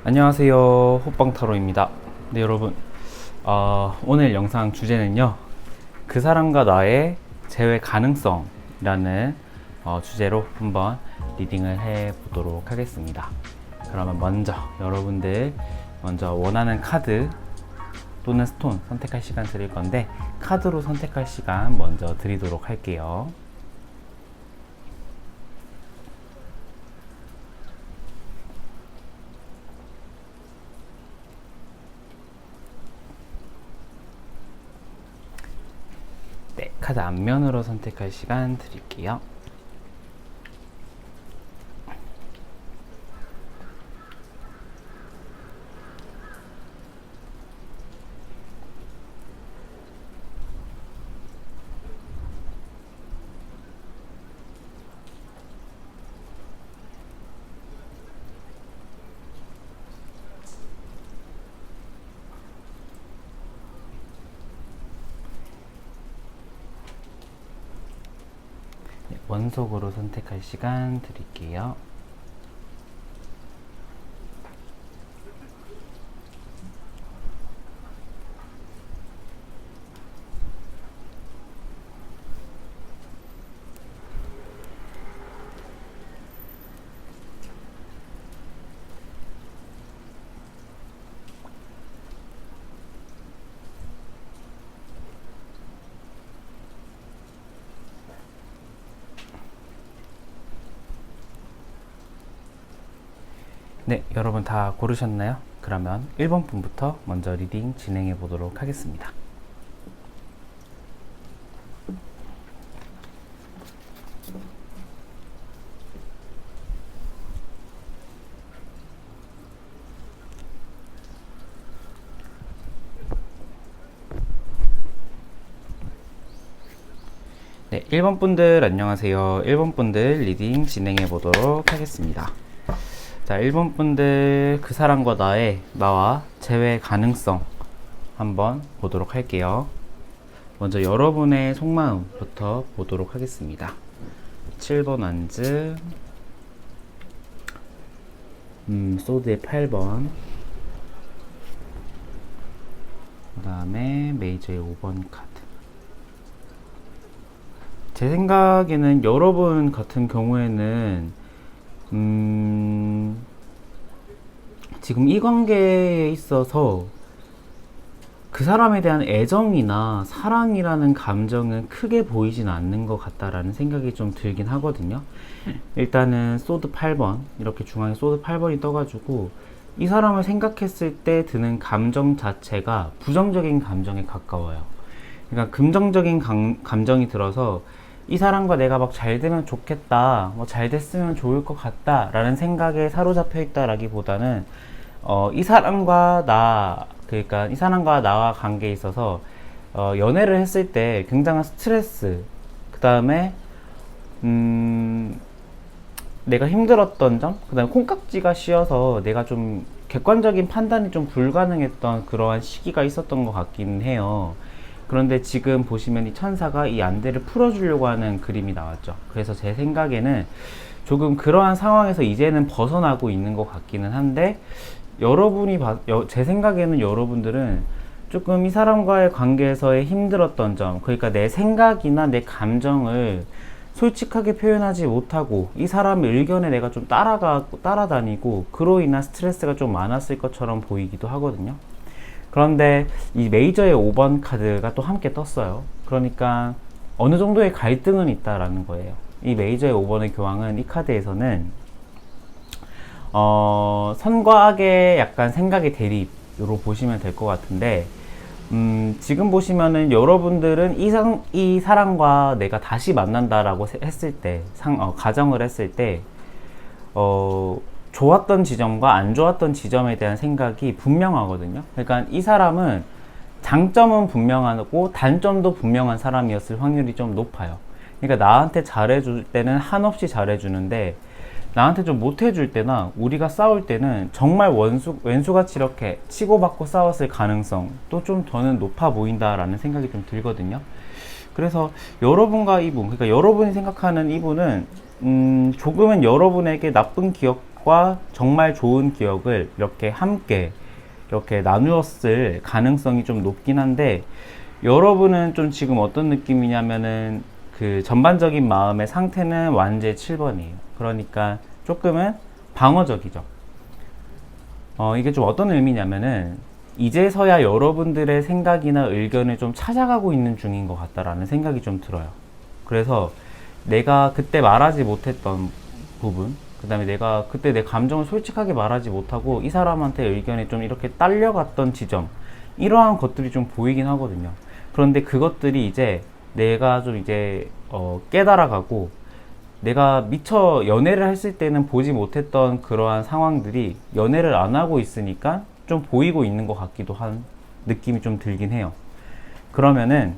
안녕하세요, 호빵타로입니다. 네, 여러분, 오늘 영상 주제는요, 그 사람과 나의 재회 가능성이라는 주제로 한번 리딩을 해 보도록 하겠습니다. 그러면 먼저 여러분들 원하는 카드 또는 스톤 선택할 시간 드릴 건데, 카드로 선택할 시간 먼저 드리도록 할게요. 네, 카드 앞면으로 선택할 시간 드릴게요. 네, 원속으로 선택할 시간 드릴게요. 네, 여러분 다 고르셨나요? 그러면 1번 분부터 먼저 리딩 진행해 보도록 하겠습니다. 네, 1번 분들 안녕하세요. 1번 분들 리딩 진행해 보도록 하겠습니다. 자, 1번 분들 그 사람과 나와 재회 가능성 한번 보도록 할게요. 먼저 여러분의 속마음부터 보도록 하겠습니다. 7번 완즈, 소드의 8번, 그 다음에 메이저의 5번 카드. 제 생각에는 여러분 같은 경우에는 지금 이 관계에 있어서 그 사람에 대한 애정이나 사랑이라는 감정은 크게 보이진 않는 것 같다라는 생각이 좀 들긴 하거든요. 일단은 소드 8번, 이렇게 중앙에 소드 8번이 떠가지고 이 사람을 생각했을 때 드는 감정 자체가 부정적인 감정에 가까워요. 그러니까 긍정적인 감정이 들어서 이 사람과 내가 막 잘 되면 좋겠다, 뭐 잘 됐으면 좋을 것 같다 라는 생각에 사로잡혀 있다라기보다는 이 사람과 그러니까 이 사람과 나와 관계에 있어서 연애를 했을 때 굉장한 스트레스, 그 다음에 내가 힘들었던 점, 그 다음에 콩깍지가 씌어서 내가 좀 객관적인 판단이 좀 불가능했던 그러한 시기가 있었던 것 같긴 해요. 그런데 지금 보시면 이 천사가 이 안대를 풀어주려고 하는 그림이 나왔죠. 그래서 제 생각에는 조금 그러한 상황에서 이제는 벗어나고 있는 것 같기는 한데, 제 생각에는 여러분들은 조금 이 사람과의 관계에서의 힘들었던 점, 그러니까 내 생각이나 내 감정을 솔직하게 표현하지 못하고 이 사람의 의견에 내가 좀 따라다니고 그로 인한 스트레스가 좀 많았을 것처럼 보이기도 하거든요. 그런데 이 메이저의 5번 카드가 또 함께 떴어요. 그러니까 어느 정도의 갈등은 있다라는 거예요. 이 메이저의 5번의 교황은 이 카드에서는 선과 악의 약간 생각의 대립으로 보시면 될 것 같은데, 지금 보시면은 여러분들은 이 사람과 내가 다시 만난다라고 했을 때, 가정을 했을 때, 좋았던 지점과 안 좋았던 지점에 대한 생각이 분명하거든요. 그러니까 이 사람은 장점은 분명하고 단점도 분명한 사람이었을 확률이 좀 높아요. 그러니까 나한테 잘해줄 때는 한없이 잘해주는데, 나한테 좀 못해줄 때나 우리가 싸울 때는 정말 왼수같이 이렇게 치고받고 싸웠을 가능성도 좀 저는 높아 보인다라는 생각이 좀 들거든요. 그래서 여러분과 이분, 그러니까 여러분이 생각하는 이분은 조금은 여러분에게 나쁜 기억과 기억과 정말 좋은 기억을 이렇게 함께 이렇게 나누었을 가능성이 좀 높긴 한데, 여러분은 좀 지금 어떤 느낌이냐면은 그 전반적인 마음의 상태는 완제 7번이에요. 그러니까 조금은 방어적이죠. 이게 좀 어떤 의미냐면은 이제서야 여러분들의 생각이나 의견을 좀 찾아가고 있는 중인 것 같다라는 생각이 좀 들어요. 그래서 내가 그때 말하지 못했던 부분, 그 다음에 내가 그때 내 감정을 솔직하게 말하지 못하고 이 사람한테 의견이 좀 이렇게 딸려갔던 지점, 이러한 것들이 좀 보이긴 하거든요. 그런데 그것들이 이제 내가 좀 이제 깨달아가고, 내가 미처 연애를 했을 때는 보지 못했던 그러한 상황들이 연애를 안 하고 있으니까 좀 보이고 있는 것 같기도 한 느낌이 좀 들긴 해요. 그러면은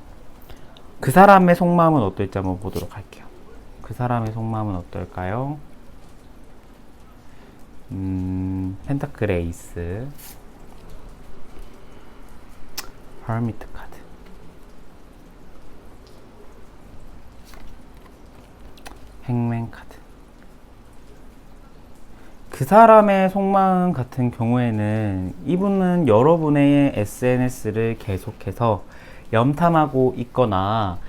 그 사람의 속마음은 어떨지 한번 보도록 할게요. 그 사람의 속마음은 어떨까요? 펜타클 에이스, 허미트 카드, 행맨 카드. 그 사람의 속마음 같은 경우에는 이분은 여러분의 SNS를 계속해서 염탐하고 있거나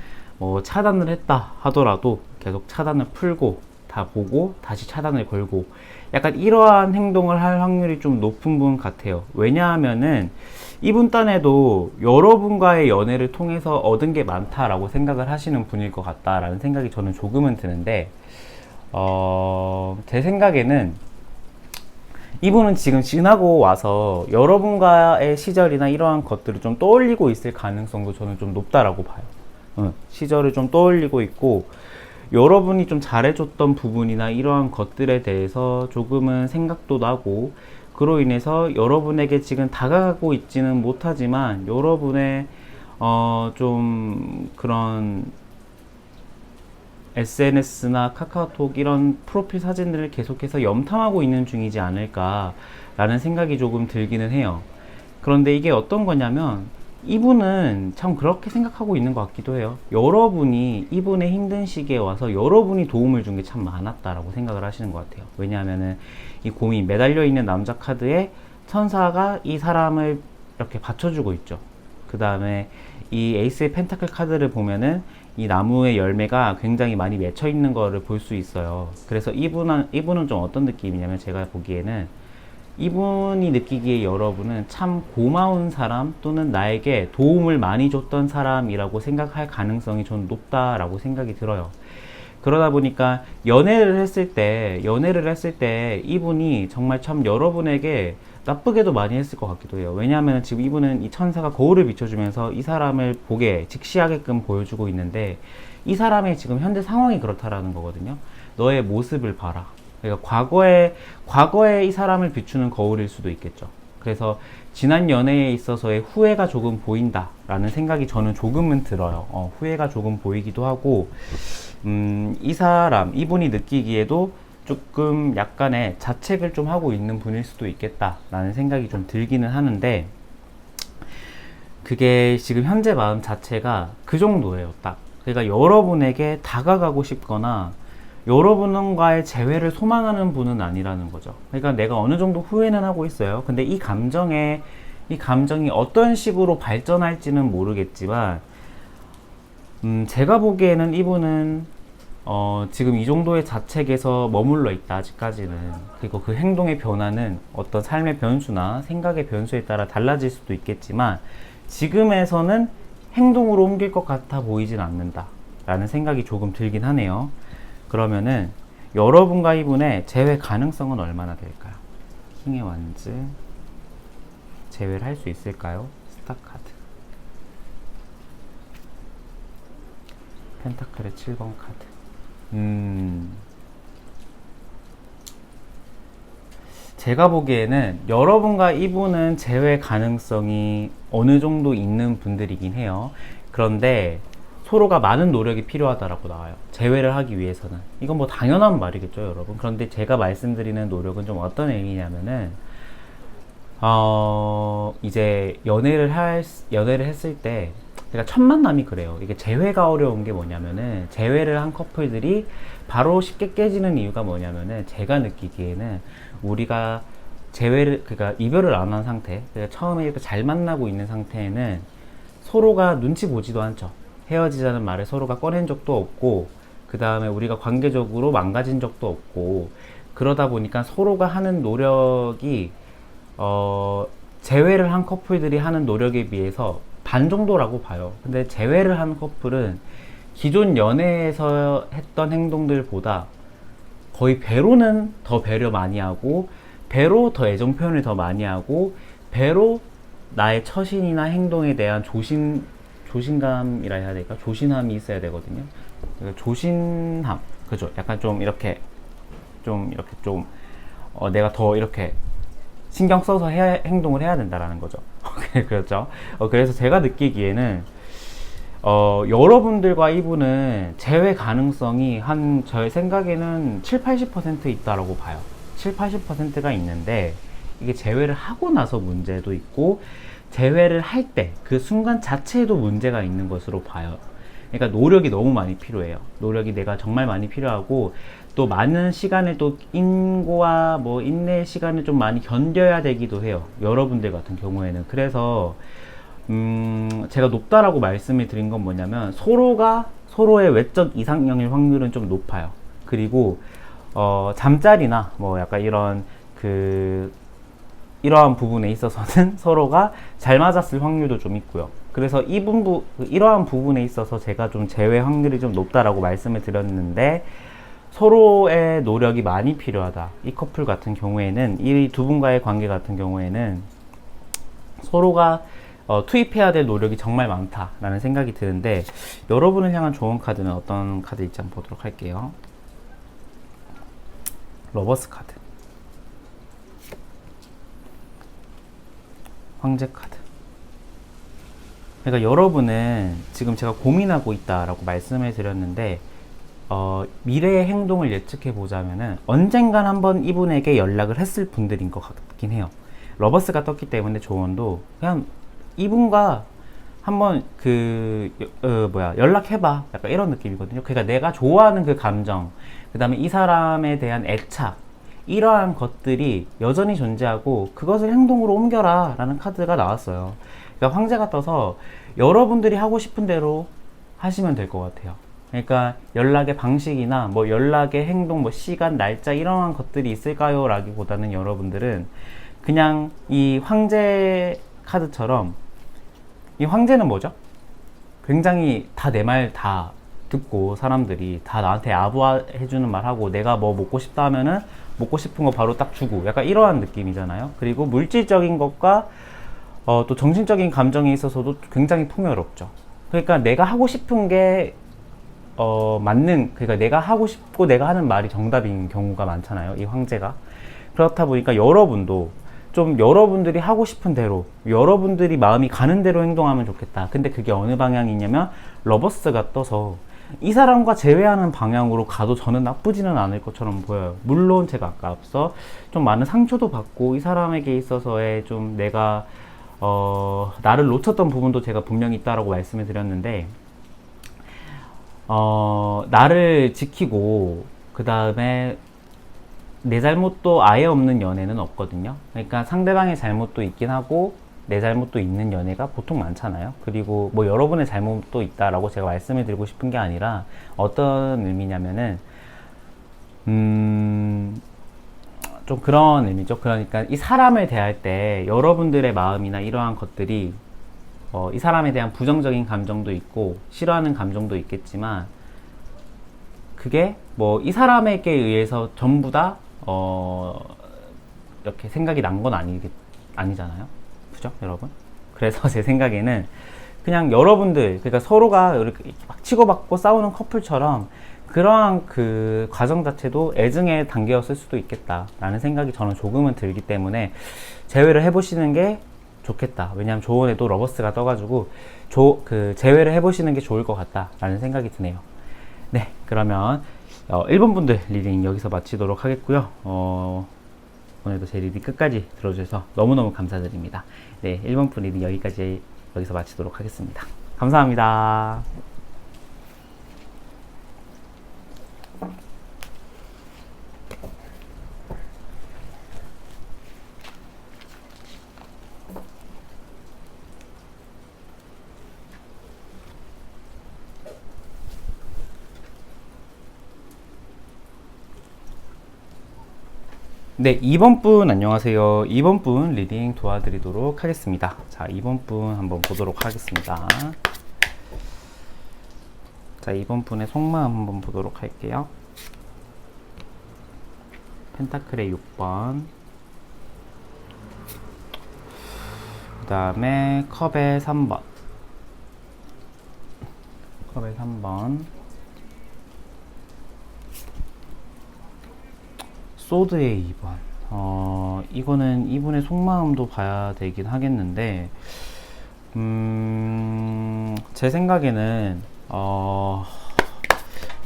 차단을 했다 하더라도 계속 차단을 풀고 다 보고 다시 차단을 걸고, 약간 이러한 행동을 할 확률이 좀 높은 분 같아요. 왜냐하면은 이분 딴에도 여러분과의 연애를 통해서 얻은 게 많다라고 생각을 하시는 분일 것 같다라는 생각이 저는 조금은 드는데, 제 생각에는 이분은 지금 지나고 와서 여러분과의 시절이나 이러한 것들을 좀 떠올리고 있을 가능성도 저는 좀 높다라고 봐요. 시절을 좀 떠올리고 있고, 여러분이 좀 잘해줬던 부분이나 이러한 것들에 대해서 조금은 생각도 나고, 그로 인해서 여러분에게 지금 다가가고 있지는 못하지만 여러분의 좀 그런 SNS나 카카오톡 이런 프로필 사진들을 계속해서 염탐하고 있는 중이지 않을까라는 생각이 조금 들기는 해요. 그런데 이게 어떤 거냐면 이분은 참 그렇게 생각하고 있는 것 같기도 해요. 여러분이 이분의 힘든 시기에 와서 여러분이 도움을 준 게 참 많았다라고 생각을 하시는 것 같아요. 왜냐하면은 이 곰이 매달려 있는 남자 카드에 천사가 이 사람을 이렇게 받쳐주고 있죠. 그 다음에 이 에이스의 펜타클 카드를 보면은 이 나무의 열매가 굉장히 많이 맺혀 있는 거를 볼 수 있어요. 그래서 이분은 좀 어떤 느낌이냐면, 제가 보기에는 이분이 느끼기에 여러분은 참 고마운 사람 또는 나에게 도움을 많이 줬던 사람이라고 생각할 가능성이 좀 높다라고 생각이 들어요. 그러다 보니까 연애를 했을 때 이분이 정말 참 여러분에게 나쁘게도 많이 했을 것 같기도 해요. 왜냐하면 지금 이분은 이 천사가 거울을 비춰주면서 이 사람을 보게 직시하게끔 보여주고 있는데, 이 사람의 지금 현재 상황이 그렇다라는 거거든요. 너의 모습을 봐라. 그러니까 과거에 이 사람을 비추는 거울일 수도 있겠죠. 그래서 지난 연애에 있어서의 후회가 조금 보인다라는 생각이 저는 조금은 들어요. 후회가 조금 보이기도 하고, 이분이 느끼기에도 조금 약간의 자책을 좀 하고 있는 분일 수도 있겠다라는 생각이 좀 들기는 하는데, 그게 지금 현재 마음 자체가 그 정도예요, 딱. 그러니까 여러분에게 다가가고 싶거나 여러분과의 재회를 소망하는 분은 아니라는 거죠. 그러니까 내가 어느 정도 후회는 하고 있어요. 근데 이 감정이 어떤 식으로 발전할지는 모르겠지만, 제가 보기에는 이분은 지금 이 정도의 자책에서 머물러 있다, 아직까지는. 그리고 그 행동의 변화는 어떤 삶의 변수나 생각의 변수에 따라 달라질 수도 있겠지만, 지금에서는 행동으로 옮길 것 같아 보이진 않는다 라는 생각이 조금 들긴 하네요. 그러면은 여러분과 이분의 재회 가능성은 얼마나 될까요? 킹의 완즈, 재회를 할 수 있을까요? 스타 카드, 펜타클의 7번 카드. 제가 보기에는 여러분과 이분은 재회 가능성이 어느 정도 있는 분들이긴 해요. 그런데 서로가 많은 노력이 필요하다라고 나와요. 재회를 하기 위해서는. 이건 뭐 당연한 말이겠죠, 여러분. 그런데 제가 말씀드리는 노력은 좀 어떤 의미냐면은, 이제 연애를 했을 때, 그러니까 첫 만남이 그래요. 이게 재회가 어려운 게 뭐냐면은, 재회를 한 커플들이 바로 쉽게 깨지는 이유가 뭐냐면은, 제가 느끼기에는 우리가 재회를, 그러니까 이별을 안 한 상태, 그러니까 처음에 이렇게 잘 만나고 있는 상태에는 서로가 눈치 보지도 않죠. 헤어지자는 말을 서로가 꺼낸 적도 없고, 그 다음에 우리가 관계적으로 망가진 적도 없고, 그러다 보니까 서로가 하는 노력이, 재회를 한 커플들이 하는 노력에 비해서 반 정도라고 봐요. 근데 재회를 한 커플은 기존 연애에서 했던 행동들보다 거의 배로는 더 배려 많이 하고, 배로 더 애정 표현을 더 많이 하고, 배로 나의 처신이나 행동에 대한 조신감이라 해야 될까? 조신함이 있어야 되거든요. 조신함, 그죠? 약간 좀 이렇게, 내가 더 이렇게 신경 써서 행동을 해야 된다라는 거죠. 그렇죠? 그래서 제가 느끼기에는, 여러분들과 이분은 재회 가능성이 저의 생각에는 7, 80% 있다라고 봐요. 7, 80%가 있는데, 이게 재회를 하고 나서 문제도 있고, 재회를 할 때, 그 순간 자체에도 문제가 있는 것으로 봐요. 그러니까 노력이 너무 많이 필요해요. 노력이 내가 정말 많이 필요하고, 또 많은 시간을 또 인고와 뭐 인내의 시간을 좀 많이 견뎌야 되기도 해요. 여러분들 같은 경우에는. 그래서 제가 높다라고 말씀을 드린 건 뭐냐면, 서로가 서로의 외적 이상형일 확률은 좀 높아요. 그리고 잠자리나 뭐 약간 이러한 부분에 있어서는 서로가 잘 맞았을 확률도 좀 있고요. 그래서 이러한 부분에 있어서 제가 좀 재회 확률이 좀 높다라고 말씀을 드렸는데, 서로의 노력이 많이 필요하다. 이 커플 같은 경우에는, 이 두 분과의 관계 같은 경우에는 서로가 투입해야 될 노력이 정말 많다라는 생각이 드는데, 여러분을 향한 좋은 카드는 어떤 카드일지 한번 보도록 할게요. 러버스 카드, 황제 카드. 그러니까 여러분은 지금 제가 고민하고 있다라고 말씀을 드렸는데, 미래의 행동을 예측해 보자면은 언젠간 한번 이분에게 연락을 했을 분들인 것 같긴 해요. 러버스가 떴기 때문에 조언도 그냥 이분과 한번 연락해봐, 약간 이런 느낌이거든요. 그러니까 내가 좋아하는 그 감정, 그 다음에 이 사람에 대한 애착, 이러한 것들이 여전히 존재하고 그것을 행동으로 옮겨라 라는 카드가 나왔어요. 그러니까 황제가 떠서 여러분들이 하고 싶은 대로 하시면 될 것 같아요. 그러니까 연락의 방식이나 뭐 연락의 행동, 뭐 시간, 날짜, 이러한 것들이 있을까요? 라기보다는 여러분들은 그냥 이 황제 카드처럼, 이 황제는 뭐죠? 굉장히 다 내 말 다 듣고, 사람들이 다 나한테 아부해주는 말 하고, 내가 뭐 먹고 싶다 하면은 먹고 싶은 거 바로 딱 주고, 약간 이러한 느낌이잖아요. 그리고 물질적인 것과 또 정신적인 감정에 있어서도 굉장히 풍요롭죠. 그러니까 내가 하고 싶은 게 그러니까 내가 하고 싶고 내가 하는 말이 정답인 경우가 많잖아요, 이 황제가. 그렇다 보니까 여러분도 좀 여러분들이 하고 싶은 대로, 여러분들이 마음이 가는 대로 행동하면 좋겠다. 근데 그게 어느 방향이냐면, 러버스가 떠서 이 사람과 재회하는 방향으로 가도 저는 나쁘지는 않을 것처럼 보여요. 물론 제가 아까 앞서 좀 많은 상처도 받고, 이 사람에게 있어서의 좀 내가 나를 놓쳤던 부분도 제가 분명히 있다라고 말씀을 드렸는데, 나를 지키고 그 다음에 내 잘못도 아예 없는 연애는 없거든요. 그러니까 상대방의 잘못도 있긴 하고 내 잘못도 있는 연애가 보통 많잖아요. 그리고 뭐 여러분의 잘못도 있다라고 제가 말씀을 드리고 싶은 게 아니라, 어떤 의미냐면은 좀 그런 의미죠. 그러니까 이 사람을 대할 때 여러분들의 마음이나 이러한 것들이, 이 사람에 대한 부정적인 감정도 있고 싫어하는 감정도 있겠지만, 그게 뭐 이 사람에게 의해서 전부 다 이렇게 생각이 난 건 아니잖아요. 그죠, 여러분? 그래서 제 생각에는 그냥 여러분들, 그러니까 서로가 이렇게 막 치고받고 싸우는 커플처럼 그러한 그 과정 자체도 애증의 단계였을 수도 있겠다라는 생각이 저는 조금은 들기 때문에 재회를 해보시는 게 좋겠다. 왜냐하면 조언에도 러버스가 떠가지고 재회를 해보시는 게 좋을 것 같다라는 생각이 드네요. 네, 그러면 1번 분들 리딩 여기서 마치도록 하겠고요. 오늘도 제 리딩 끝까지 들어주셔서 너무너무 감사드립니다. 네, 1번 분 리딩 여기서 마치도록 하겠습니다. 감사합니다. 네, 2번 분 안녕하세요. 2번 분 리딩 도와드리도록 하겠습니다. 자, 2번 분 한번 보도록 하겠습니다. 자, 2번 분의 속마음 한번 보도록 할게요. 펜타클의 6번, 그 다음에 컵의 3번, 컵의 3번, 소드의 2번. 이거는 이분의 속마음도 봐야 되긴 하겠는데, 제 생각에는, 한번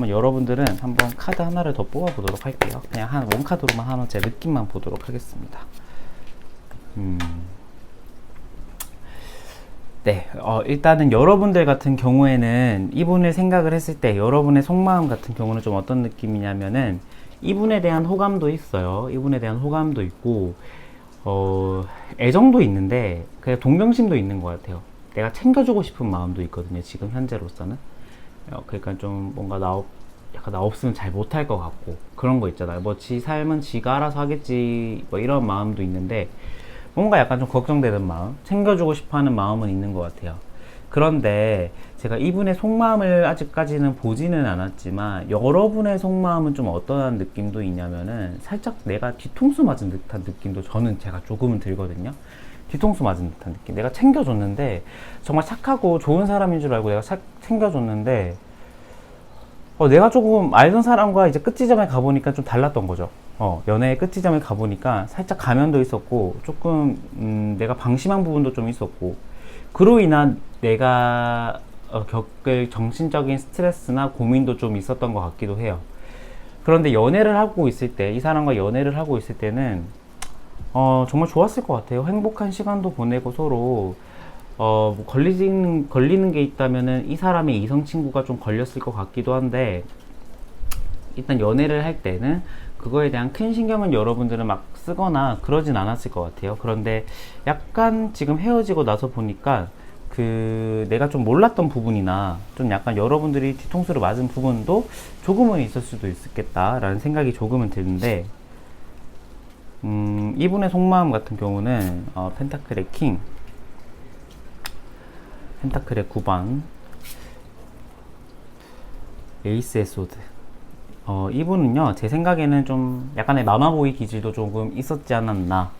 여러분들은 한번 카드 하나를 더 뽑아 보도록 할게요. 그냥 한 원카드로만 하나 제 느낌만 보도록 하겠습니다. 네, 일단은 여러분들 같은 경우에는 이분을 생각을 했을 때 여러분의 속마음 같은 경우는 좀 어떤 느낌이냐면은 이분에 대한 호감도 있어요. 이분에 대한 호감도 있고, 애정도 있는데, 그냥 동정심도 있는 것 같아요. 내가 챙겨주고 싶은 마음도 있거든요. 지금 현재로서는. 그러니까 좀 뭔가 약간 나 없으면 잘 못할 것 같고, 그런 거 있잖아요. 뭐 지 삶은 지가 알아서 하겠지, 뭐 이런 마음도 있는데, 뭔가 약간 좀 걱정되는 마음, 챙겨주고 싶어 하는 마음은 있는 것 같아요. 그런데 제가 이분의 속마음을 아직까지는 보지는 않았지만 여러분의 속마음은 좀 어떠한 느낌도 있냐면은 살짝 내가 뒤통수 맞은 듯한 느낌도 제가 조금은 들거든요. 뒤통수 맞은 듯한 느낌. 내가 챙겨줬는데 정말 착하고 좋은 사람인 줄 알고 내가 챙겨줬는데 내가 조금 알던 사람과 이제 끝지점에 가보니까 좀 달랐던 거죠. 연애의 끝지점에 가보니까 살짝 가면도 있었고 조금 내가 방심한 부분도 좀 있었고 그로 인한 내가 겪을 정신적인 스트레스나 고민도 좀 있었던 것 같기도 해요. 그런데 연애를 하고 있을 때, 이 사람과 연애를 하고 있을 때는 정말 좋았을 것 같아요. 행복한 시간도 보내고 서로 뭐 걸리는 게 있다면은 이 사람의 이성 친구가 좀 걸렸을 것 같기도 한데 일단 연애를 할 때는 그거에 대한 큰 신경은 여러분들은 막 쓰거나 그러진 않았을 것 같아요. 그런데 약간 지금 헤어지고 나서 보니까 내가 좀 몰랐던 부분이나 좀 약간 여러분들이 뒤통수를 맞은 부분도 조금은 있을 수도 있겠다라는 생각이 조금은 드는데 이분의 속마음 같은 경우는 펜타클의 킹, 펜타클의 9번, 에이스의 소드. 이분은요, 제 생각에는 좀 약간의 마마보이 기질도 조금 있었지 않았나.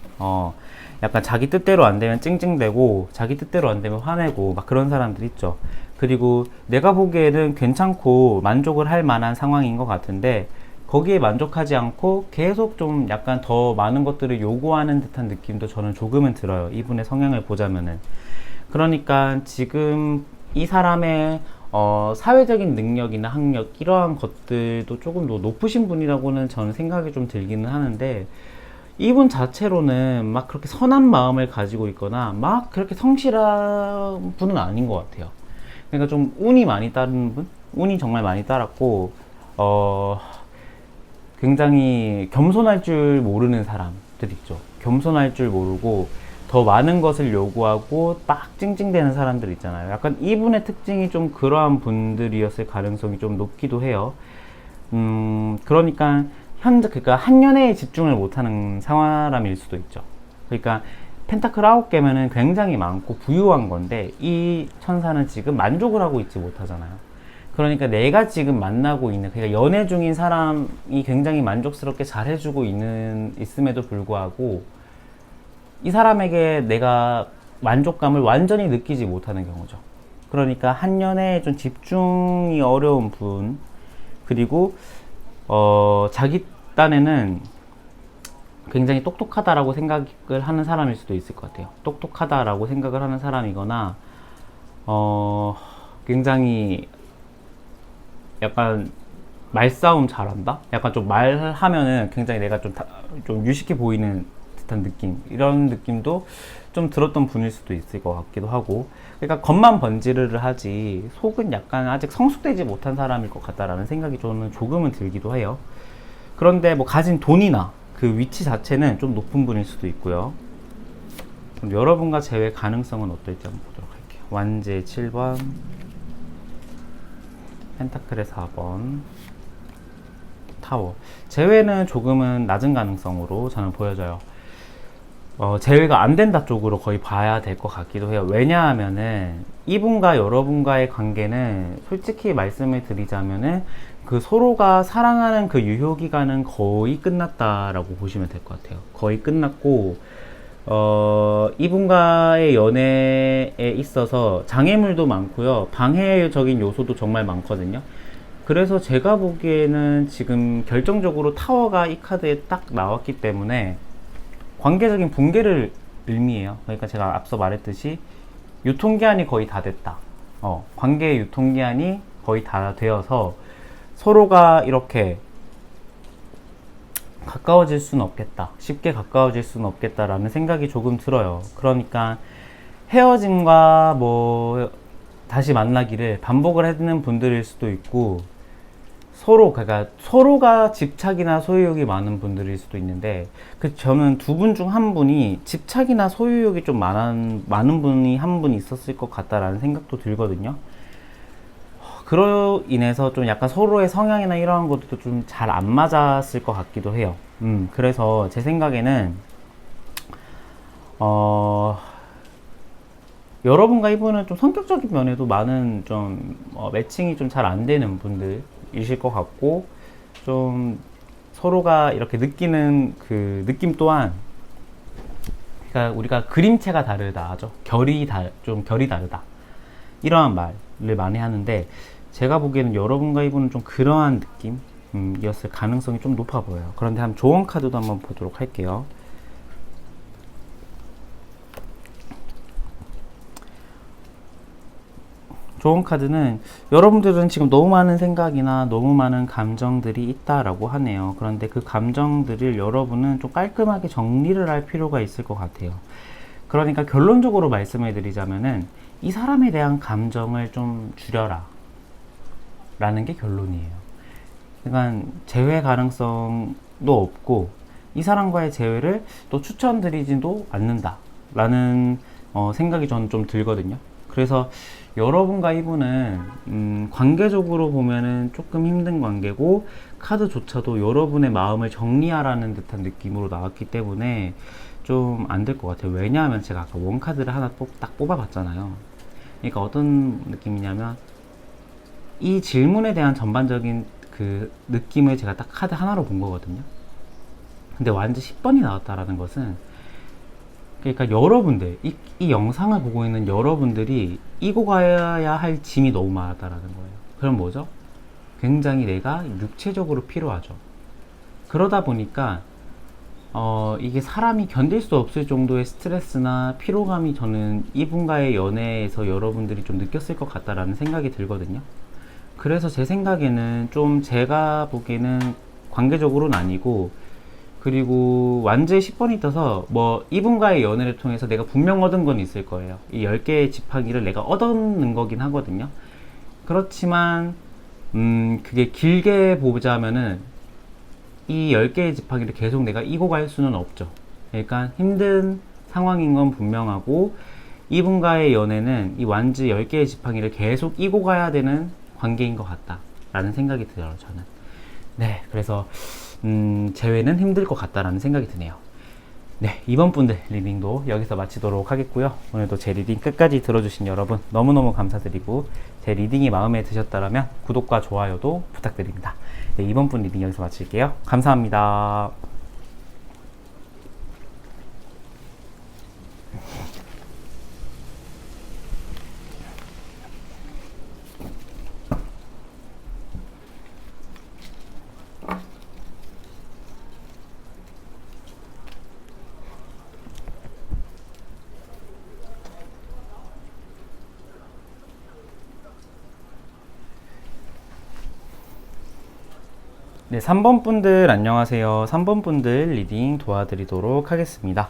약간 자기 뜻대로 안 되면 찡찡대고, 자기 뜻대로 안 되면 화내고, 막 그런 사람들 있죠. 그리고 내가 보기에는 괜찮고 만족을 할 만한 상황인 것 같은데, 거기에 만족하지 않고 계속 좀 약간 더 많은 것들을 요구하는 듯한 느낌도 저는 조금은 들어요. 이분의 성향을 보자면은. 그러니까 지금 이 사람의 사회적인 능력이나 학력 이러한 것들도 조금 더 높으신 분이라고는 저는 생각이 좀 들기는 하는데 이분 자체로는 막 그렇게 선한 마음을 가지고 있거나 막 그렇게 성실한 분은 아닌 것 같아요. 그러니까 좀 운이 많이 따르는 분? 운이 정말 많이 따랐고 굉장히 겸손할 줄 모르는 사람들 있죠. 겸손할 줄 모르고 더 많은 것을 요구하고 빡 찡찡대는 사람들 있잖아요. 약간 이분의 특징이 좀 그러한 분들이었을 가능성이 좀 높기도 해요. 그러니까 그러니까 한 연애에 집중을 못하는 사람일 수도 있죠. 그러니까 펜타클 9개면은 굉장히 많고 부유한 건데 이 천사는 지금 만족을 하고 있지 못하잖아요. 그러니까 내가 지금 만나고 있는 그러니까 연애 중인 사람이 굉장히 만족스럽게 잘 해주고 있음에도 불구하고 이 사람에게 내가 만족감을 완전히 느끼지 못하는 경우죠. 그러니까 한 연애에 좀 집중이 어려운 분, 그리고 자기 딴에는 굉장히 똑똑하다라고 생각을 하는 사람일 수도 있을 것 같아요. 똑똑하다라고 생각을 하는 사람이거나 굉장히 약간 말싸움 잘한다? 약간 좀 말하면은 굉장히 내가 좀 유식해 보이는 듯한 느낌, 이런 느낌도 좀 들었던 분일 수도 있을 것 같기도 하고, 그러니까 겉만 번지르르 하지 속은 약간 아직 성숙되지 못한 사람일 것 같다라는 생각이 저는 조금은 들기도 해요. 그런데 뭐 가진 돈이나 그 위치 자체는 좀 높은 분일 수도 있고요. 그럼 여러분과 재회 가능성은 어떨지 한번 보도록 할게요. 완제 7번, 펜타클의 4번, 타워. 재회는 조금은 낮은 가능성으로 저는 보여져요. 재회가 안 된다 쪽으로 거의 봐야 될 것 같기도 해요. 왜냐하면은 이분과 여러분과의 관계는 솔직히 말씀을 드리자면은 그 서로가 사랑하는 그 유효 기간은 거의 끝났다라고 보시면 될 것 같아요. 거의 끝났고, 이분과의 연애에 있어서 장애물도 많고요. 방해적인 요소도 정말 많거든요. 그래서 제가 보기에는 지금 결정적으로 타워가 이 카드에 딱 나왔기 때문에 관계적인 붕괴를 의미해요. 그러니까 제가 앞서 말했듯이 유통기한이 거의 다 됐다. 관계의 유통기한이 거의 다 되어서 서로가 이렇게 가까워질 수는 없겠다. 쉽게 가까워질 수는 없겠다라는 생각이 조금 들어요. 그러니까 헤어짐과 뭐 다시 만나기를 반복을 하는 분들일 수도 있고, 그러니까 서로가 집착이나 소유욕이 많은 분들일 수도 있는데, 저는 두 분 중 한 분이 집착이나 소유욕이 좀 많은 분이 한 분 있었을 것 같다라는 생각도 들거든요. 그로 인해서 좀 약간 서로의 성향이나 이러한 것도 좀 잘 안 맞았을 것 같기도 해요. 그래서 제 생각에는, 여러분과 이분은 좀 성격적인 면에도 많은 좀, 매칭이 좀 잘 안 되는 분들이실 것 같고, 좀 서로가 이렇게 느끼는 그 느낌 또한, 그러니까 우리가 그림체가 다르다 하죠. 좀 결이 다르다. 이러한 말을 많이 하는데, 제가 보기에는 여러분과 이분은 좀 그러한 느낌이었을 가능성이 좀 높아 보여요. 그런데 한번 조언 카드도 한번 보도록 할게요. 조언 카드는 여러분들은 지금 너무 많은 생각이나 너무 많은 감정들이 있다라고 하네요. 그런데 그 감정들을 여러분은 좀 깔끔하게 정리를 할 필요가 있을 것 같아요. 그러니까 결론적으로 말씀을 드리자면은 이 사람에 대한 감정을 좀 줄여라 라는 게 결론이에요. 그러니까 재회 가능성도 없고 이 사람과의 재회를 또 추천드리지도 않는다 라는 생각이 저는 좀 들거든요. 그래서 여러분과 이분은 관계적으로 보면은 조금 힘든 관계고, 카드조차도 여러분의 마음을 정리하라는 듯한 느낌으로 나왔기 때문에 좀 안 될 것 같아요. 왜냐하면 제가 아까 원카드를 하나 딱 뽑아봤잖아요. 그러니까 어떤 느낌이냐면, 이 질문에 대한 전반적인 그 느낌을 제가 딱 카드 하나로 본 거거든요. 근데 완전 10번이 나왔다라는 것은, 그러니까 여러분들, 이 영상을 보고 있는 여러분들이 이고 가야 할 짐이 너무 많았다라는 거예요. 그럼 뭐죠? 굉장히 내가 육체적으로 필요하죠. 그러다 보니까 이게 사람이 견딜 수 없을 정도의 스트레스나 피로감이 저는 이분과의 연애에서 여러분들이 좀 느꼈을 것 같다라는 생각이 들거든요. 그래서 제 생각에는 좀, 제가 보기에는 관계적으로는 아니고, 그리고 완전히 10번이 떠서 뭐 이분과의 연애를 통해서 내가 분명 얻은 건 있을 거예요. 이 10개의 지팡이를 내가 얻는 거긴 하거든요. 그렇지만 그게 길게 보자면은 이 10개의 지팡이를 계속 내가 이고 갈 수는 없죠. 그러니까 힘든 상황인 건 분명하고, 이분과의 연애는 이 완지 10개의 지팡이를 계속 이고 가야 되는 관계인 것 같다 라는 생각이 들어요, 저는. 네, 그래서 재회는 힘들 것 같다라는 생각이 드네요. 네, 이번 분들 리딩도 여기서 마치도록 하겠고요. 오늘도 제 리딩 끝까지 들어주신 여러분 너무너무 감사드리고, 제 리딩이 마음에 드셨다면 구독과 좋아요도 부탁드립니다. 네, 이번 분 리딩 여기서 마칠게요. 감사합니다. 네, 3번 분들 안녕하세요. 3번 분들 리딩 도와드리도록 하겠습니다.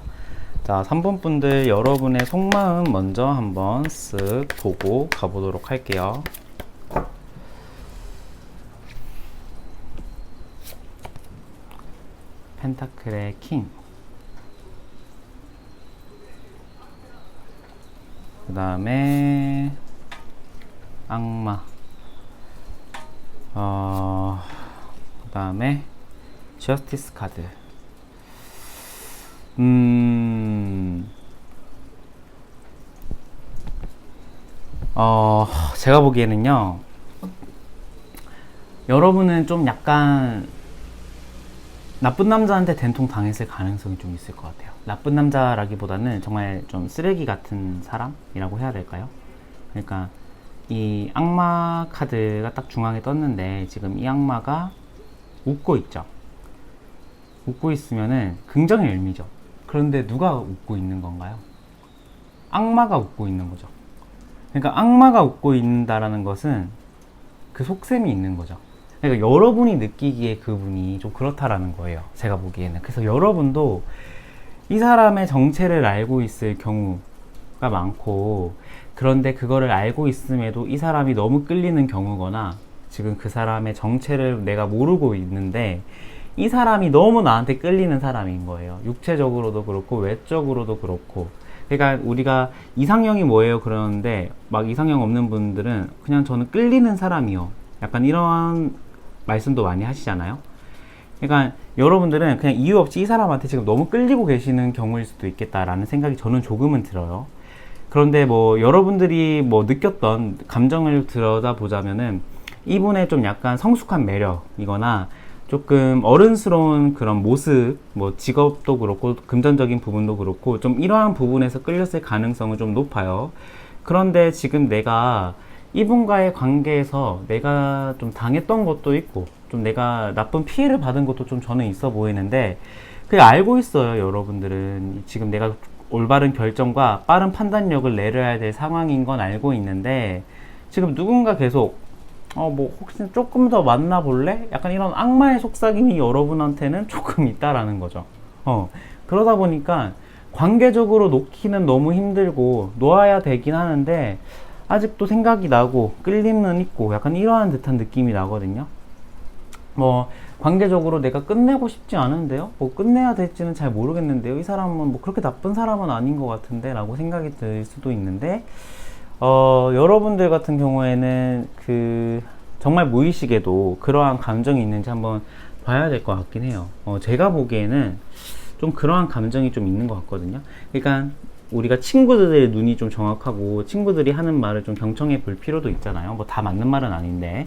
자, 3번 분들 여러분의 속마음 먼저 한번 쓱 보고 가보도록 할게요. 펜타클의 킹, 그 다음에 악마, 다음에 저스티스 카드. 제가 보기에는요, 여러분은 좀 약간 나쁜 남자한테 된통 당했을 가능성이 좀 있을 것 같아요. 나쁜 남자라기보다는 정말 좀 쓰레기 같은 사람이라고 해야 될까요? 그러니까 이 악마 카드가 딱 중앙에 떴는데 지금 이 악마가 웃고 있죠. 웃고 있으면은 긍정의 의미죠. 그런데 누가 웃고 있는 건가요? 악마가 웃고 있는 거죠. 그러니까 악마가 웃고 있다라는 것은 그 속셈이 있는 거죠. 그러니까 여러분이 느끼기에 그분이 좀 그렇다라는 거예요. 제가 보기에는. 그래서 여러분도 이 사람의 정체를 알고 있을 경우가 많고, 그런데 그거를 알고 있음에도 이 사람이 너무 끌리는 경우거나, 지금 그 사람의 정체를 내가 모르고 있는데 이 사람이 너무 나한테 끌리는 사람인 거예요. 육체적으로도 그렇고 외적으로도 그렇고. 그러니까 우리가 이상형이 뭐예요? 그러는데 막 이상형 없는 분들은 그냥 저는 끌리는 사람이요, 약간 이런 말씀도 많이 하시잖아요. 그러니까 여러분들은 그냥 이유 없이 이 사람한테 지금 너무 끌리고 계시는 경우일 수도 있겠다라는 생각이 저는 조금은 들어요. 그런데 뭐 여러분들이 뭐 느꼈던 감정을 들여다보자면은 이분의 좀 약간 성숙한 매력이거나 조금 어른스러운 그런 모습, 뭐 직업도 그렇고 금전적인 부분도 그렇고 좀 이러한 부분에서 끌렸을 가능성은 좀 높아요. 그런데 지금 내가 이분과의 관계에서 내가 좀 당했던 것도 있고 좀 내가 나쁜 피해를 받은 것도 좀 저는 있어 보이는데, 그게 알고 있어요. 여러분들은 지금 내가 올바른 결정과 빠른 판단력을 내려야 될 상황인 건 알고 있는데, 지금 누군가 계속 뭐 혹시 조금 더 만나볼래? 약간 이런 악마의 속삭임이 여러분한테는 조금 있다라는 거죠. 그러다 보니까 관계적으로 놓기는 너무 힘들고 놓아야 되긴 하는데 아직도 생각이 나고 끌림은 있고 약간 이러한 듯한 느낌이 나거든요. 뭐 관계적으로 내가 끝내고 싶지 않은데요, 뭐 끝내야 될지는 잘 모르겠는데요, 이 사람은 뭐 그렇게 나쁜 사람은 아닌 것 같은데 라고 생각이 들 수도 있는데, 여러분들 같은 경우에는 그 정말 무의식에도 그러한 감정이 있는지 한번 봐야 될 것 같긴 해요. 제가 보기에는 좀 그러한 감정이 좀 있는 것 같거든요. 그러니까 우리가 친구들의 눈이 좀 정확하고 친구들이 하는 말을 좀 경청해 볼 필요도 있잖아요. 뭐 다 맞는 말은 아닌데,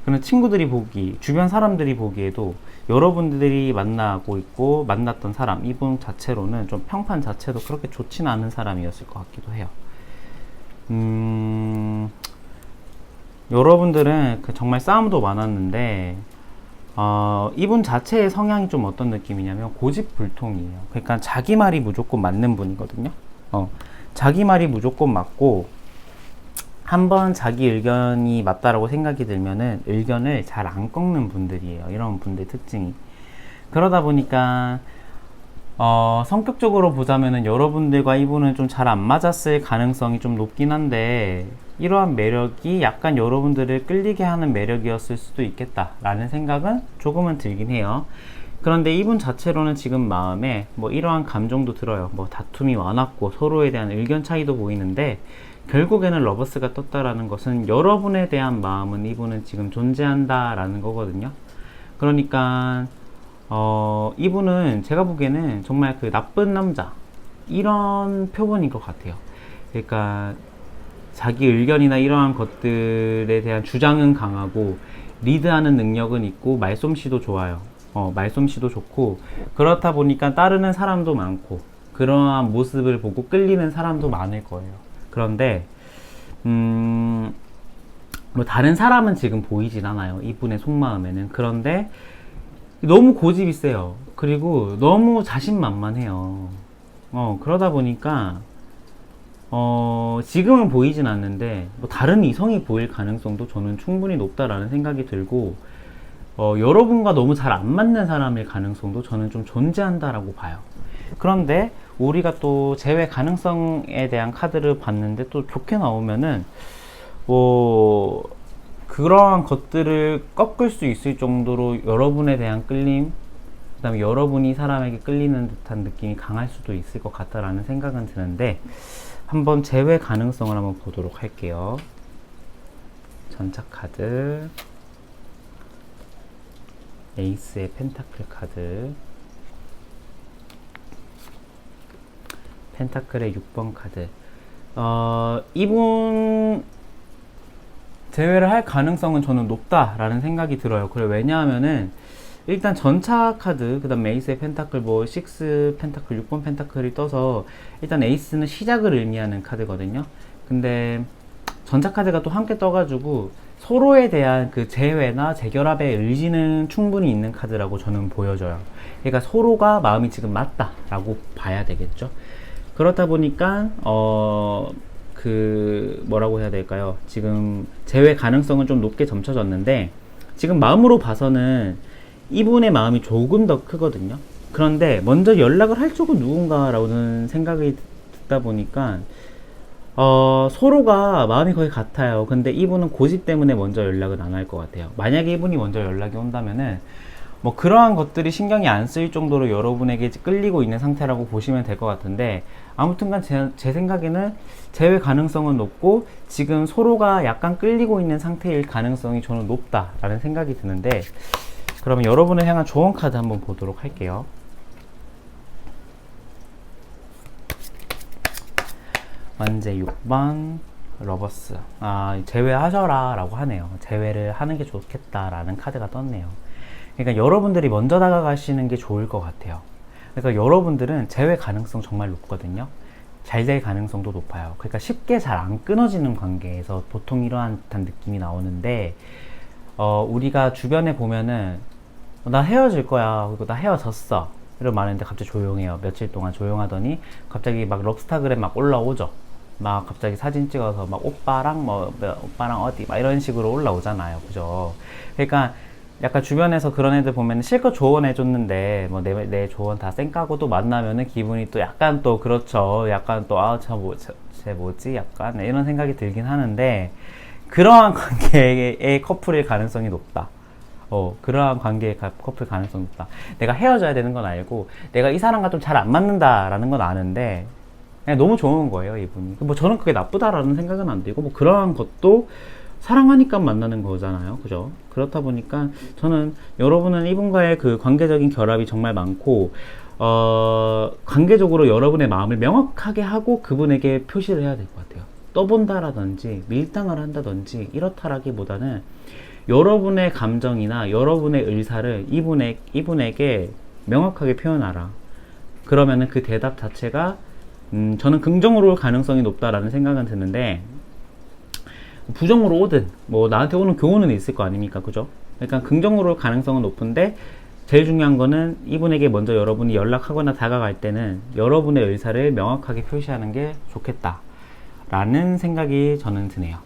그런 친구들이 보기, 주변 사람들이 보기에도 여러분들이 만나고 있고 만났던 사람, 이분 자체로는 좀 평판 자체도 그렇게 좋지는 않은 사람이었을 것 같기도 해요. 여러분들은 정말 싸움도 많았는데 이분 자체의 성향이 좀 어떤 느낌이냐면 고집불통이에요. 그러니까 자기 말이 무조건 맞는 분이거든요. 자기 말이 무조건 맞고, 한번 자기 의견이 맞다라고 생각이 들면은 의견을 잘 안 꺾는 분들이에요. 이런 분들 특징이. 그러다 보니까 성격적으로 보자면은 여러분들과 이분은 좀 잘 안 맞았을 가능성이 좀 높긴 한데, 이러한 매력이 약간 여러분들을 끌리게 하는 매력이었을 수도 있겠다라는 생각은 조금은 들긴 해요. 그런데 이분 자체로는 지금 마음에 뭐 이러한 감정도 들어요. 뭐 다툼이 많았고 서로에 대한 의견 차이도 보이는데, 결국에는 러버스가 떴다라는 것은 여러분에 대한 마음은 이분은 지금 존재한다라는 거거든요. 그러니까 이분은 제가 보기에는 정말 그 나쁜 남자, 이런 표본인 것 같아요. 그러니까 자기 의견이나 이러한 것들에 대한 주장은 강하고 리드하는 능력은 있고 말솜씨도 좋아요. 말솜씨도 좋고, 그렇다 보니까 따르는 사람도 많고 그러한 모습을 보고 끌리는 사람도 많을 거예요. 그런데 뭐 다른 사람은 지금 보이진 않아요, 이분의 속마음에는. 그런데 너무 고집이 세요. 그리고 너무 자신만만해요. 그러다 보니까 지금은 보이진 않는데 뭐 다른 이성이 보일 가능성도 저는 충분히 높다라는 생각이 들고, 여러분과 너무 잘 안 맞는 사람일 가능성도 저는 좀 존재한다라고 봐요. 그런데 우리가 또 재회 가능성에 대한 카드를 봤는데 또 좋게 나오면은 그러한 것들을 꺾을 수 있을 정도로 여러분에 대한 끌림, 그 다음에 여러분이 사람에게 끌리는 듯한 느낌이 강할 수도 있을 것 같다라는 생각은 드는데, 한번 재회 가능성을 한번 보도록 할게요. 전차 카드, 에이스의 펜타클 카드, 펜타클의 6번 카드. 이분 제외를 할 가능성은 저는 높다라는 생각이 들어요. 그래, 왜냐하면은 일단 전차 카드, 그 다음 에이스의 펜타클, 뭐 6 펜타클, 6번 펜타클이 떠서 일단 에이스는 시작을 의미하는 카드거든요. 근데 전차 카드가 또 함께 떠가지고 서로에 대한 그 재회나 재결합의 의지는 충분히 있는 카드라고 저는 보여져요. 그러니까 서로가 마음이 지금 맞다라고 봐야 되겠죠. 그렇다 보니까 뭐라고 해야 될까요? 지금 재회 가능성은 좀 높게 점쳐졌는데 지금 마음으로 봐서는 이분의 마음이 조금 더 크거든요. 그런데 먼저 연락을 할 쪽은 누군가라는 생각이 듣다 보니까 서로가 마음이 거의 같아요. 근데 이분은 고집 때문에 먼저 연락은 안 할 것 같아요. 만약에 이분이 먼저 연락이 온다면은 뭐 그러한 것들이 신경이 안 쓰일 정도로 여러분에게 끌리고 있는 상태라고 보시면 될 것 같은데, 아무튼간 제 생각에는 재회 가능성은 높고 지금 서로가 약간 끌리고 있는 상태일 가능성이 저는 높다라는 생각이 드는데, 그러면 여러분을 향한 조언 카드 한번 보도록 할게요. 완제 6번 러버스. 제외하셔라 라고 하네요. 제외를 하는 게 좋겠다라는 카드가 떴네요. 그러니까 여러분들이 먼저 다가가시는 게 좋을 것 같아요. 그러니까 여러분들은 재회 가능성 정말 높거든요. 잘 될 가능성도 높아요. 그러니까 쉽게 잘 안 끊어지는 관계에서 보통 이러한 듯한 느낌이 나오는데, 우리가 주변에 보면은 나 헤어질 거야, 그리고 나 헤어졌어 이런 말했는데 갑자기 조용해요. 며칠 동안 조용하더니 갑자기 막 럽스타그램 막 올라오죠. 막 갑자기 사진 찍어서 막 오빠랑 오빠랑 어디 막 이런 식으로 올라오잖아요. 그죠? 그러니까 약간 주변에서 그런 애들 보면 실컷 조언해줬는데 뭐 내 조언 다 쌩까고 또 만나면은 기분이 또 약간 또 그렇죠. 약간 또 쟤 뭐지? 약간 이런 생각이 들긴 하는데, 그러한 관계의 커플일 가능성이 높다. 그러한 관계의 커플 가능성이 높다. 내가 헤어져야 되는 건 알고 내가 이 사람과 좀 잘 안 맞는다라는 건 아는데 그냥 너무 좋은 거예요, 이분이. 뭐 저는 그게 나쁘다라는 생각은 안 들고, 뭐 그러한 것도 사랑하니까 만나는 거잖아요. 그죠? 그렇다 보니까 저는 여러분은 이분과의 그 관계적인 결합이 정말 많고, 관계적으로 여러분의 마음을 명확하게 하고 그분에게 표시를 해야 될 것 같아요. 떠본다라든지 밀당을 한다든지 이렇다라기보다는 여러분의 감정이나 여러분의 의사를 이분에게 명확하게 표현하라. 그러면은 그 대답 자체가 저는 긍정으로 올 가능성이 높다라는 생각은 드는데, 부정으로 오든 뭐 나한테 오는 교훈은 있을 거 아닙니까? 그죠? 그러니까 긍정으로 올 가능성은 높은데, 제일 중요한 거는 이분에게 먼저 여러분이 연락하거나 다가갈 때는 여러분의 의사를 명확하게 표시하는 게 좋겠다 라는 생각이 저는 드네요.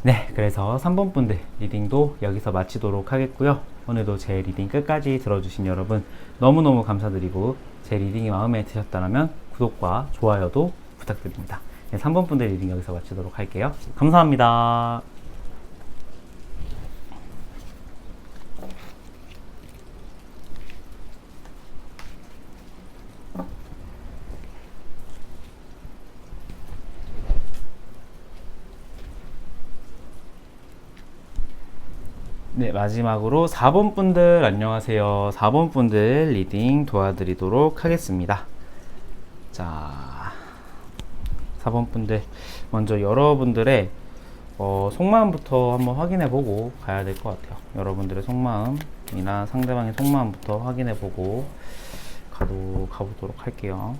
네, 그래서 3번 분들 리딩도 여기서 마치도록 하겠고요. 오늘도 제 리딩 끝까지 들어주신 여러분 너무너무 감사드리고, 제 리딩이 마음에 드셨다면 구독과 좋아요도 부탁드립니다. 네, 3번 분들 리딩 여기서 마치도록 할게요. 감사합니다. 네, 마지막으로 4번 분들 안녕하세요. 4번 분들 리딩 도와드리도록 하겠습니다. 자, 4번 분들 먼저 여러분들의 속마음부터 한번 확인해 보고 가야 될 것 같아요. 여러분들의 속마음이나 상대방의 속마음부터 확인해 보고 가보도록 할게요.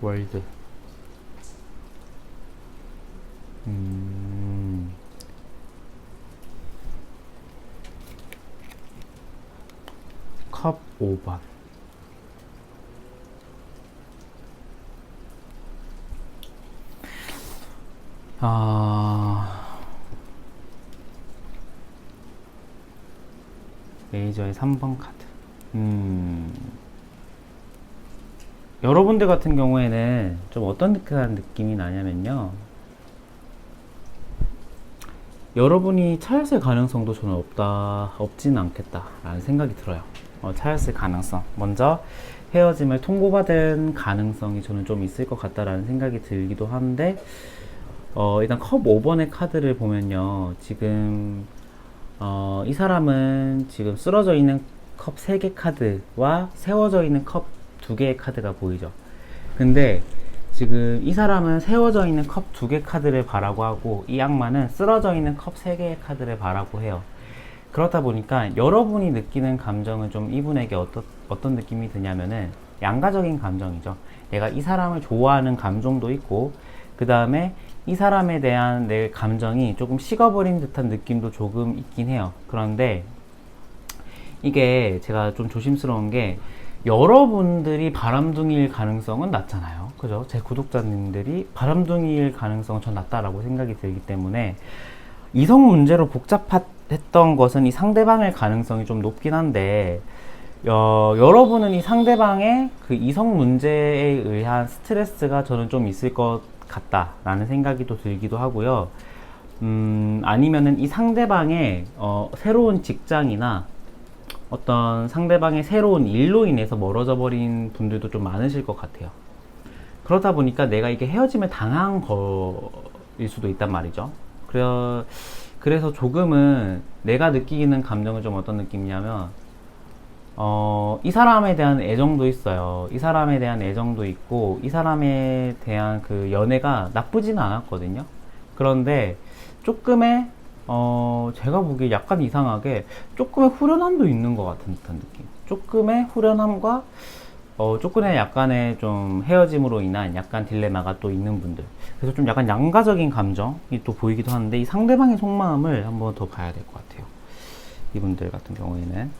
월드. 컵 5번. 레이저의 3번 카드. 여러분들 같은 경우에는 좀 어떤 느낌이 나냐면요, 여러분이 차였을 가능성도 저는 없지는 않겠다라는 생각이 들어요. 차였을 가능성, 먼저 헤어짐을 통보받은 가능성이 저는 좀 있을 것 같다라는 생각이 들기도 하는데, 일단 컵 5번의 카드를 보면요. 지금 이 사람은 지금 쓰러져 있는 컵 3개 카드와 세워져 있는 컵 2개의 카드가 보이죠. 근데 지금 이 사람은 세워져 있는 컵 2개 카드를 바라고 하고, 이 악마는 쓰러져 있는 컵 3개의 카드를 바라고 해요. 그렇다 보니까 여러분이 느끼는 감정은 좀 이분에게 어떤 느낌이 드냐면은 양가적인 감정이죠. 내가 이 사람을 좋아하는 감정도 있고, 그 다음에 이 사람에 대한 내 감정이 조금 식어버린 듯한 느낌도 조금 있긴 해요. 그런데 이게 제가 좀 조심스러운 게, 여러분들이 바람둥이일 가능성은 낮잖아요. 그죠? 제 구독자님들이 바람둥이일 가능성은 전 낮다라고 생각이 들기 때문에, 이성 문제로 복잡했던 것은 이 상대방의 가능성이 좀 높긴 한데, 여러분은 이 상대방의 그 이성 문제에 의한 스트레스가 저는 좀 있을 것 같다라는 생각이 또 들기도 하고요. 아니면은 이 상대방의 새로운 직장이나 어떤 상대방의 새로운 일로 인해서 멀어져 버린 분들도 좀 많으실 것 같아요. 그러다 보니까 내가 이게 헤어짐을 당한 거일 수도 있단 말이죠. 그래서 조금은 내가 느끼는 감정은 좀 어떤 느낌이냐면, 이 사람에 대한 애정도 있어요. 이 사람에 대한 애정도 있고, 이 사람에 대한 그 연애가 나쁘지는 않았거든요. 그런데 조금의 제가 보기에 약간 이상하게 조금의 후련함도 있는 것 같은 듯한 느낌. 조금의 후련함과 조금의 약간의 좀 헤어짐으로 인한 약간 딜레마가 또 있는 분들. 그래서 좀 약간 양가적인 감정이 또 보이기도 하는데, 이 상대방의 속마음을 한번 더 봐야 될 것 같아요. 이분들 같은 경우에는.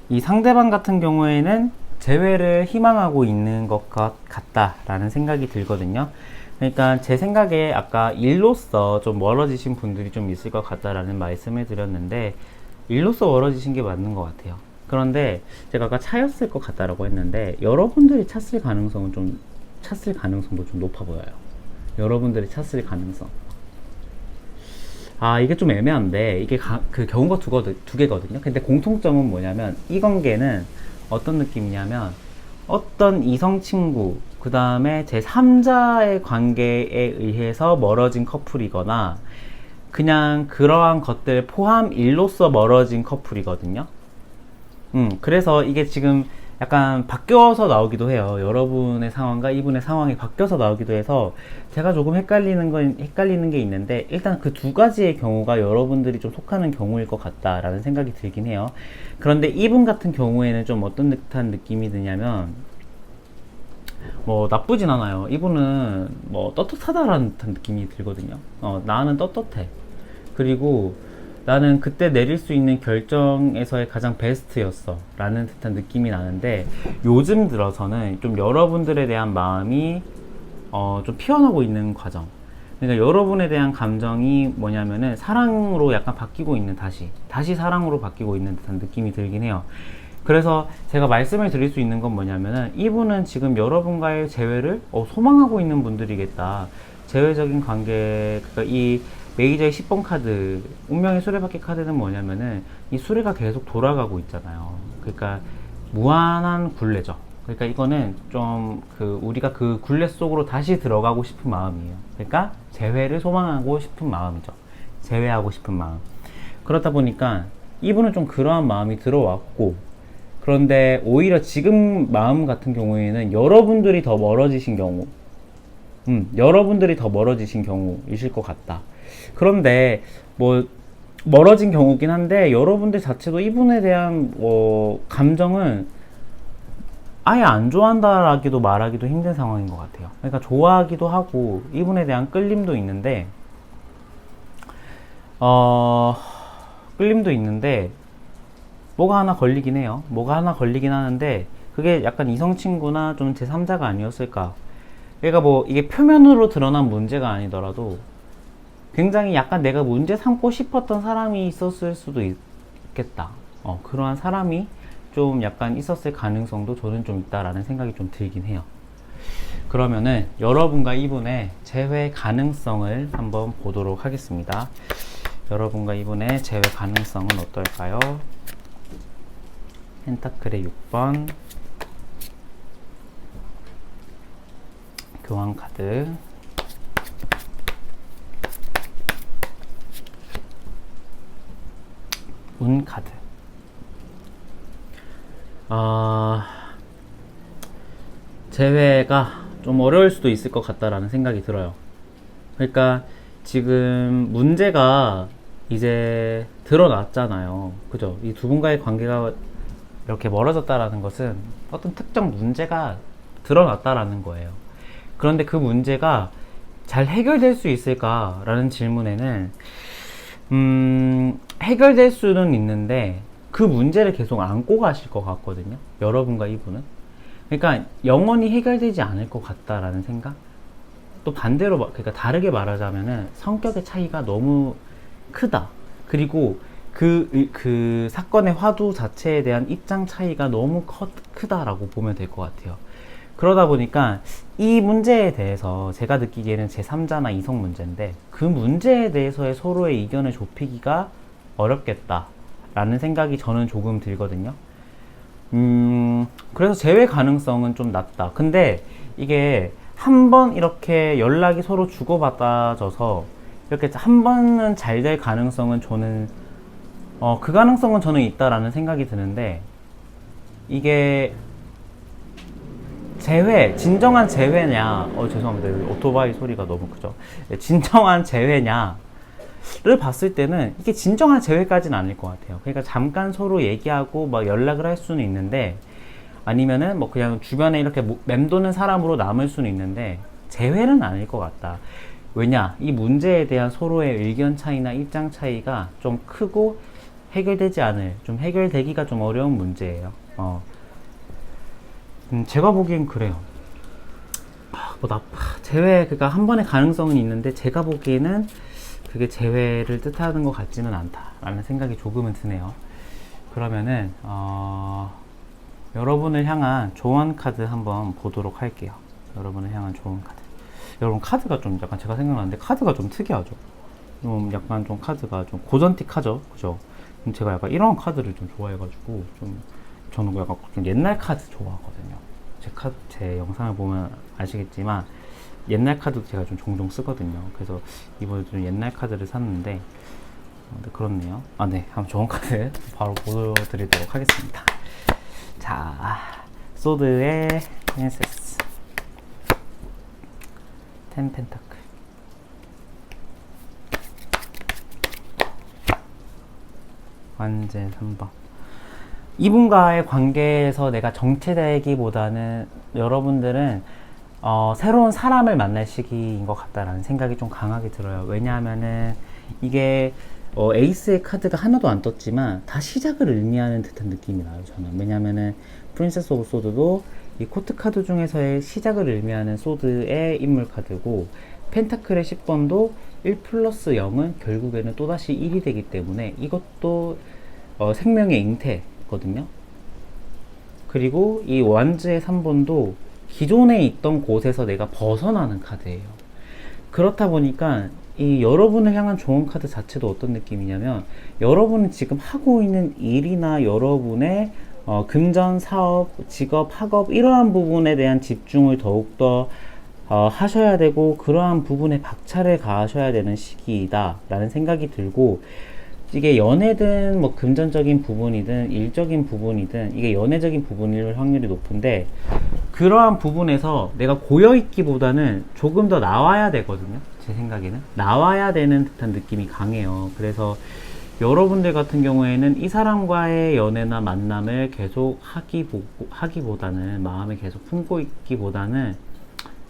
이 상대방 같은 경우에는 재회를 희망하고 있는 것 같다라는 생각이 들거든요. 그러니까 제 생각에 아까 일로서 좀 멀어지신 분들이 좀 있을 것 같다라는 말씀을 드렸는데, 일로서 멀어지신 게 맞는 것 같아요. 그런데 제가 아까 차였을 것 같다라고 했는데, 여러분들이 찼을 가능성도 좀 높아 보여요. 여러분들이 찼을 가능성. 이게 좀 애매한데, 이게 그 경우가 두 개거든요. 근데 공통점은 뭐냐면, 이 관계는 어떤 느낌이냐면, 어떤 이성 친구, 그 다음에 제 3자의 관계에 의해서 멀어진 커플이거나, 그냥 그러한 것들 포함 일로서 멀어진 커플이거든요. 그래서 이게 지금 약간 바뀌어서 나오기도 해요. 여러분의 상황과 이분의 상황이 바뀌어서 나오기도 해서 제가 조금 헷갈리는 게 있는데, 일단 그 두 가지의 경우가 여러분들이 좀 속하는 경우일 것 같다라는 생각이 들긴 해요. 그런데 이분 같은 경우에는 좀 어떤 듯한 느낌이 드냐면, 뭐 나쁘진 않아요. 이분은 뭐 떳떳하다라는 듯한 느낌이 들거든요. 나는 떳떳해. 그리고 나는 그때 내릴 수 있는 결정에서의 가장 베스트였어 라는 듯한 느낌이 나는데, 요즘 들어서는 좀 여러분들에 대한 마음이 좀 피어나고 있는 과정. 그러니까 여러분에 대한 감정이 뭐냐면은 사랑으로 약간 바뀌고 있는, 다시 사랑으로 바뀌고 있는 듯한 느낌이 들긴 해요. 그래서 제가 말씀을 드릴 수 있는 건 뭐냐면은, 이분은 지금 여러분과의 재회를 소망하고 있는 분들이겠다. 재회적인 관계, 그러니까 이 메이저의 10번 카드, 운명의 수레바퀴 카드는 뭐냐면은, 이 수레가 계속 돌아가고 있잖아요. 그러니까 무한한 굴레죠. 그러니까 이거는 좀 우리가 그 굴레 속으로 다시 들어가고 싶은 마음이에요. 그러니까 재회를 소망하고 싶은 마음이죠. 재회하고 싶은 마음. 그렇다 보니까 이분은 좀 그러한 마음이 들어왔고, 그런데 오히려 지금 마음 같은 경우에는 여러분들이 더 멀어지신 경우이실 것 같다. 그런데 뭐 멀어진 경우긴 한데, 여러분들 자체도 이분에 대한 감정은 아예 안 좋아한다라기도 말하기도 힘든 상황인 것 같아요. 그러니까 좋아하기도 하고 이분에 대한 끌림도 있는데, 뭐가 하나 걸리긴 해요. 뭐가 하나 걸리긴 하는데, 그게 약간 이성 친구나 좀 제3자가 아니었을까. 그러니까 뭐 이게 표면으로 드러난 문제가 아니더라도 굉장히 약간 내가 문제 삼고 싶었던 사람이 있었을 수도 있겠다. 그러한 사람이 좀 약간 있었을 가능성도 저는 좀 있다라는 생각이 좀 들긴 해요. 그러면은 여러분과 이분의 재회 가능성을 한번 보도록 하겠습니다. 여러분과 이분의 재회 가능성은 어떨까요? 펜타클의 6번 교환 카드. 운 카드. 재회가 좀 어려울 수도 있을 것 같다라는 생각이 들어요. 그러니까 지금 문제가 이제 드러났잖아요. 그죠? 이 두 분과의 관계가 이렇게 멀어졌다라는 것은 어떤 특정 문제가 드러났다라는 거예요. 그런데 그 문제가 잘 해결될 수 있을까라는 질문에는 해결될 수는 있는데 그 문제를 계속 안고 가실 것 같거든요. 여러분과 이분은. 그러니까 영원히 해결되지 않을 것 같다라는 생각? 또 반대로, 그러니까 다르게 말하자면은 성격의 차이가 너무 크다. 그리고 그 사건의 화두 자체에 대한 입장 차이가 너무 크다라고 보면 될 것 같아요. 그러다 보니까 이 문제에 대해서 제가 느끼기에는 제3자나 이성 문제인데 그 문제에 대해서의 서로의 의견을 좁히기가 어렵겠다라는 생각이 저는 조금 들거든요. 그래서 재회 가능성은 좀 낮다. 근데 이게 한 번 이렇게 연락이 서로 주고받아져서 이렇게 한 번은 잘 될 가능성은 저는 그 가능성은 저는 있다라는 생각이 드는데 이게 진정한 재회냐, 죄송합니다. 오토바이 소리가 너무 크죠. 진정한 재회냐를 봤을 때는 이게 진정한 재회까지는 아닐 것 같아요. 그러니까 잠깐 서로 얘기하고 막 연락을 할 수는 있는데, 아니면은 뭐 그냥 주변에 이렇게 맴도는 사람으로 남을 수는 있는데, 재회는 아닐 것 같다. 왜냐? 이 문제에 대한 서로의 의견 차이나 입장 차이가 좀 크고 좀 해결되기가 좀 어려운 문제예요. 제가 보기엔 그래요. 재회, 그러니까 한 번의 가능성은 있는데, 제가 보기에는 그게 재회를 뜻하는 것 같지는 않다라는 생각이 조금은 드네요. 그러면은, 여러분을 향한 조언 카드 한번 보도록 할게요. 여러분을 향한 조언 카드. 여러분, 카드가 좀 약간 제가 생각나는데, 카드가 좀 특이하죠? 좀 약간 좀 카드가 좀 고전틱하죠? 그죠? 제가 약간 이런 카드를 좀 좋아해가지고, 저는 약간 좀 옛날 카드 좋아하거든요. 제 영상을 보면 아시겠지만 옛날 카드도 제가 좀 종종 쓰거든요. 그래서 이번에 좀 옛날 카드를 샀는데 네, 그렇네요. 네, 한번 좋은 카드 바로 보여드리도록 하겠습니다. 자, 소드의 프린세스, 10 펜타클, 완제 3번. 이분과의 관계에서 내가 정체되기보다는 여러분들은 새로운 사람을 만날 시기인 것 같다라는 생각이 좀 강하게 들어요. 왜냐하면은 이게 에이스의 카드가 하나도 안 떴지만 다 시작을 의미하는 듯한 느낌이 나요, 저는. 왜냐하면은 프린세스 오브 소드도 이 코트 카드 중에서의 시작을 의미하는 소드의 인물 카드고, 펜타클의 10번도 1 플러스 0은 결국에는 또다시 1이 되기 때문에 이것도 생명의 잉태 거든요. 그리고 이 완즈의 3번도 기존에 있던 곳에서 내가 벗어나는 카드예요. 그렇다 보니까 이 여러분을 향한 좋은 카드 자체도 어떤 느낌이냐면, 여러분은 지금 하고 있는 일이나 여러분의 금전, 사업, 직업, 학업 이러한 부분에 대한 집중을 더욱더 하셔야 되고, 그러한 부분에 박차를 가하셔야 되는 시기이다 라는 생각이 들고, 이게 연애든 뭐 금전적인 부분이든 일적인 부분이든 이게 연애적인 부분일 확률이 높은데, 그러한 부분에서 내가 고여있기보다는 조금 더 나와야 되거든요. 제 생각에는 나와야 되는 듯한 느낌이 강해요. 그래서 여러분들 같은 경우에는 이 사람과의 연애나 만남을 계속 하기보다는, 마음에 계속 품고 있기보다는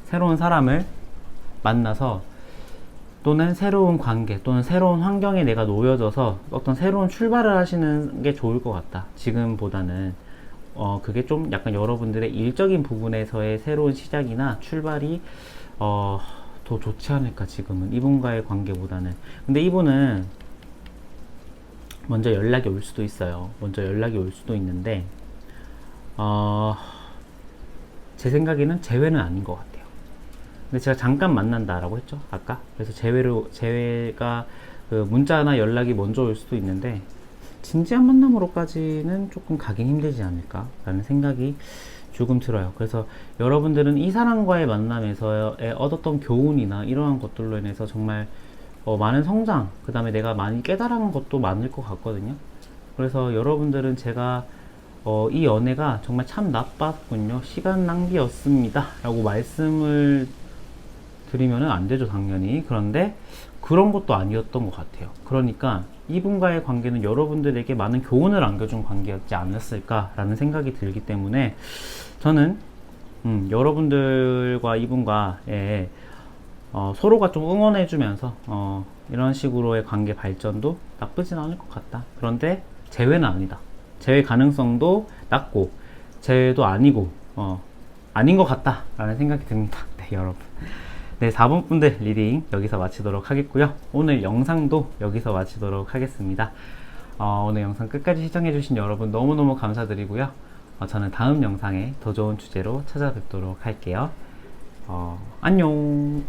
새로운 사람을 만나서, 또는 새로운 관계, 또는 새로운 환경에 내가 놓여져서 어떤 새로운 출발을 하시는 게 좋을 것 같다. 지금보다는 그게 좀 약간 여러분들의 일적인 부분에서의 새로운 시작이나 출발이 더 좋지 않을까, 지금은 이분과의 관계보다는. 근데 이분은 먼저 연락이 올 수도 있어요. 먼저 연락이 올 수도 있는데 제 생각에는 재회는 아닌 것 같아요. 근데 제가 잠깐 만난다라고 했죠, 아까. 그래서 재회가 문자나 연락이 먼저 올 수도 있는데, 진지한 만남으로까지는 조금 가긴 힘들지 않을까라는 생각이 조금 들어요. 그래서 여러분들은 이 사람과의 만남에서 얻었던 교훈이나 이러한 것들로 인해서 정말 많은 성장, 그 다음에 내가 많이 깨달은 것도 많을 것 같거든요. 그래서 여러분들은 제가 이 연애가 정말 참 나빴군요. 시간 낭비였습니다. 라고 말씀을 드리면 안 되죠, 당연히. 그런데 그런 것도 아니었던 것 같아요. 그러니까 이분과의 관계는 여러분들에게 많은 교훈을 안겨준 관계였지 않았을까라는 생각이 들기 때문에 저는 여러분들과 이분과의 서로가 좀 응원해주면서 이런 식으로의 관계 발전도 나쁘진 않을 것 같다. 그런데 재회는 아니다. 재회 가능성도 낮고 재회도 아니고 아닌 것 같다 라는 생각이 듭니다. 네, 여러분. 네, 4번 분들 리딩 여기서 마치도록 하겠고요. 오늘 영상도 여기서 마치도록 하겠습니다. 오늘 영상 끝까지 시청해주신 여러분 너무너무 감사드리고요. 저는 다음 영상에 더 좋은 주제로 찾아뵙도록 할게요. 안녕.